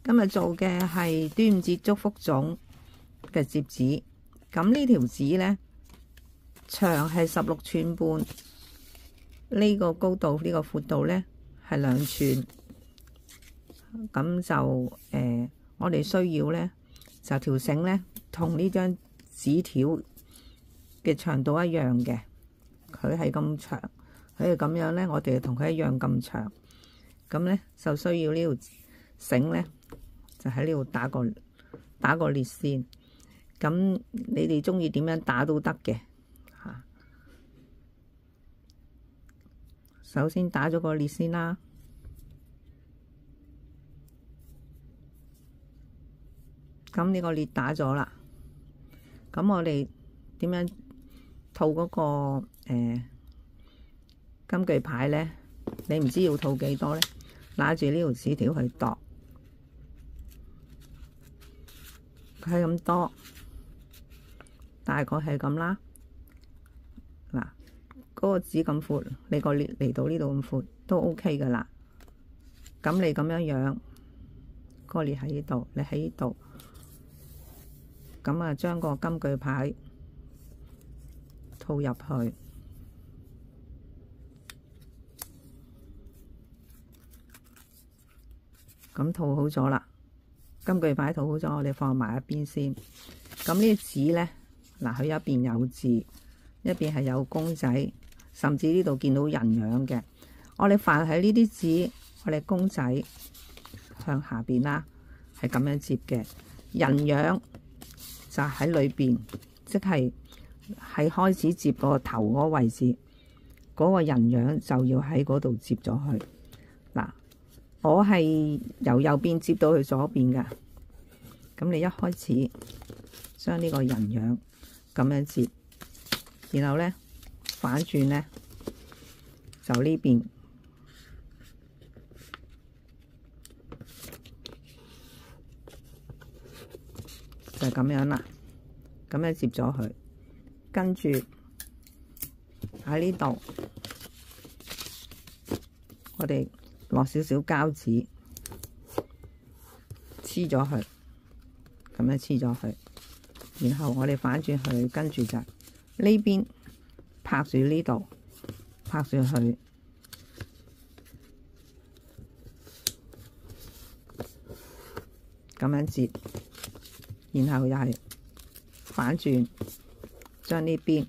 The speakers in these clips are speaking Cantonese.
今日做嘅係端午節祝福粽嘅摺紙。咁呢條紙呢，長係16寸半，呢個高度呢個闊度呢係2寸。咁就我哋需要呢，就條繩呢同呢張紙條嘅長度一樣嘅，佢係咁長，佢係咁樣呢，我哋同佢一樣咁長。咁呢，就需要呢條繩呢，就喺呢度打個裂線。咁你哋中意點樣打都得嘅嚇。首先打咗個裂先啦。咁呢個裂打咗啦。咁我哋點樣套嗰個金句牌呢？你唔知要套幾多呢？拿住呢條紙條去度，佢係咁多，大概係咁啦。嗱，嗰個紙咁闊，你個裂嚟到呢度咁闊都 OK 噶啦。咁你咁樣個裂喺呢度，你喺呢度，咁啊將個金句牌套入去。咁套好咗啦，金句牌套好咗，我哋放埋一邊先。咁呢啲紙呢，嗱，佢一邊有字，一邊係有公仔，甚至呢度見到人樣嘅。我哋凡喺呢啲紙，我哋公仔向下邊啦，係咁樣摺嘅。人樣就喺裏邊，即係喺開始摺個頭嗰個位置，嗰個人樣就要喺嗰度摺咗去。嗱，我係由右邊摺到去左邊㗎。咁你一開始將呢個人樣咁樣摺，然後呢反轉呢，就呢邊就咁樣啦，咁樣摺咗佢，跟住喺呢度我哋落少少膠紙黐咗佢，咁樣黐咗佢，然後我哋反轉佢，跟住就呢邊拍住呢度，拍住佢，咁樣摺，然後又係反轉，將呢邊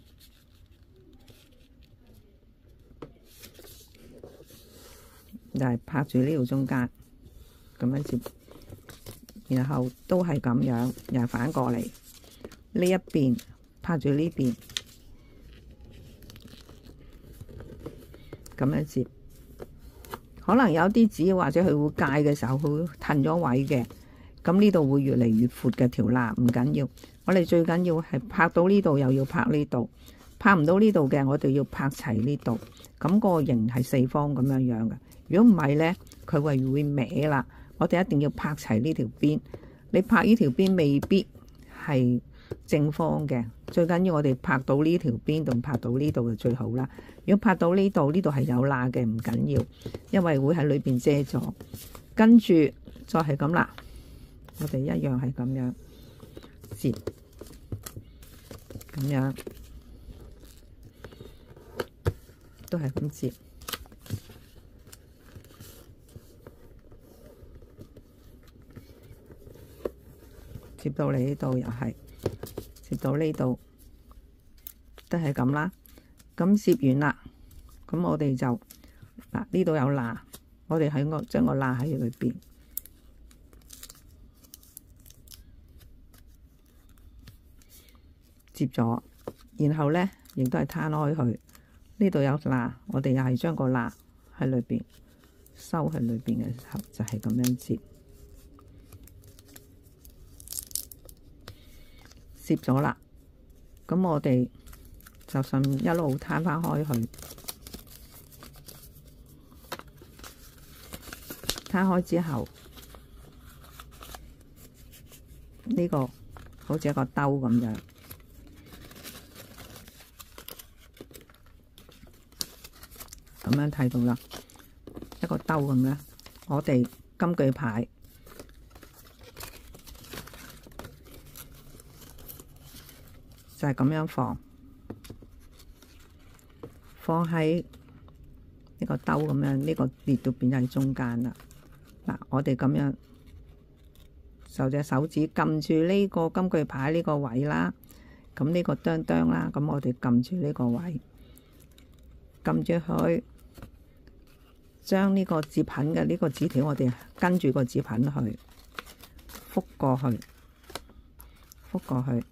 又係拍住呢度中間，咁樣摺，然後都係咁樣，又係反過嚟呢一邊拍住呢邊，咁樣摺。可能有啲紙或者佢會界嘅時候，佢會褪咗位嘅。咁呢度會越嚟越闊嘅條罅，唔緊要。我哋最緊要係拍到呢度，又要拍呢度。拍唔到呢度嘅，我哋要拍齊呢度。咁個形係四方咁樣樣嘅。如果唔係呢，佢會歪啦。我哋一定要拍齊呢條邊。你拍呢條邊未必係正方嘅，最緊要我哋拍到呢條邊同拍到呢度就最好啦。如果拍到呢度，呢度係有罅嘅，唔緊要，因為會喺裏邊遮咗。跟住再係咁啦。我哋一樣係咁樣摺，咁樣都係咁摺，摺到你呢度又係，摺到呢度都係咁啦。咁摺完啦，咁我哋就嗱呢度有罅，我哋將個罅喺裏邊。摺咗，然後呢亦都係攤開佢。呢度有罅，我哋又係將個罅喺裏邊收喺裏邊嘅時候，就係咁樣摺。摺咗啦，咁我哋就順一路攤翻開佢，攤開之後，呢個好似一個兜咁樣。咁樣睇到啦，一個兜咁樣，我哋金句牌就係咁樣放喺呢個兜咁樣，呢個裂到變喺中間啦。嗱，我哋咁樣就隻手指撳住呢個金句牌呢個位啦，咁呢個哚哚啦，咁我哋撳住呢個位，撳住佢，將呢個接品嘅呢個紙條，我哋跟住個紙品去覆過去，覆過去，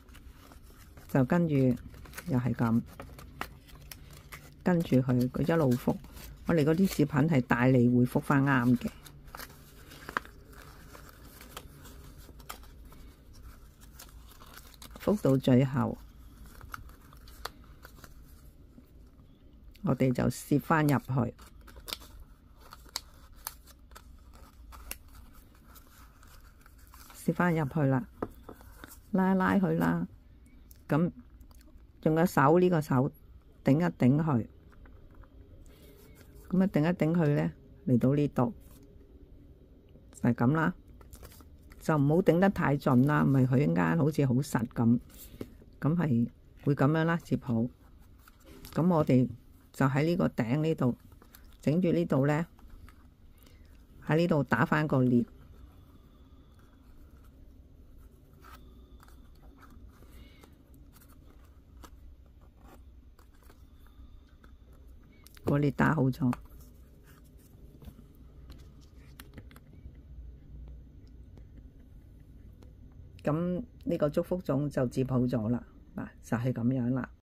就跟住又係咁，跟住佢一路覆。我哋嗰啲紙品係大力會覆返啱嘅。覆到最後，我哋就攝返入去，攝返入去啦，拉一拉佢啦。咁用個手呢個手頂一頂佢，咁頂一頂佢咧，嚟到呢度就係咁啦。就唔好頂得太盡啦，唔係佢啱好似好實咁，咁係會咁樣啦，接好。咁我哋就喺呢個頂呢度整住呢度咧，喺呢度打返個裂，個裂打好咗。咁呢個祝福粽就接好咗啦，嗱就係咁樣啦。